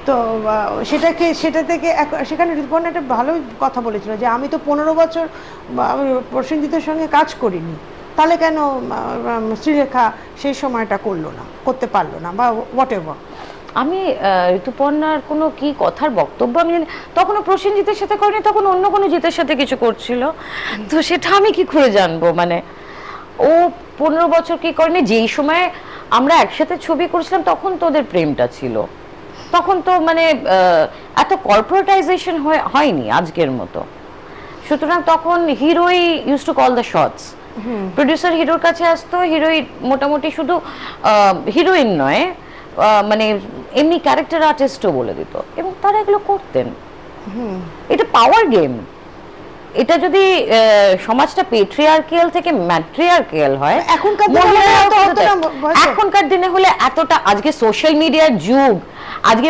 তো সেটা থেকে সেখানে ঋতুপর্ণা একটা ভালো কথা বলেছিল যে আমি তো 15 বছর প্রসেনজিতের সঙ্গে কাজ করিনি, তাহলে কেন শ্রীলেখা সেই সময়টা করতে পারলো না বা হোয়াট এভার। আমি ঋতুপর্ণার কোনো কি কথার বক্তব্য আমি জানি, তখনও প্রসেনজিতের সাথে করেনি, তখন অন্য কোনো জিতের সাথে কিছু করছিল, তো সেটা আমি কি করে জানবো? মানে ও 15 বছর কি করেনি, যেই সময় আমরা একসাথে ছবি করেছিলাম তখন তো ওদের প্রেমটা ছিল, তখন তো মানে এত কর্পোরেটাইজেশন হয়নি আজকের মতো। সুতরাং তখন হিরোই use to call the shots, producer হিরোর কাছে আসতো, হিরোই মোটামুটি শুধু হিরোইন নয় মানে এমনি ক্যারেক্টার আর্টিস্টও বলে দিত, এবং তারা এগুলো করতেন। এটা পাওয়ার গেম। এটা যদি সমাজটা পেট্রিয়ার্কিয়াল থেকে ম্যাট্রিয়ার্কিয়াল হয়, এখনকার দিনে হলে এতটা, আজকে সোশ্যাল মিডিয়ার যুগ, আজকে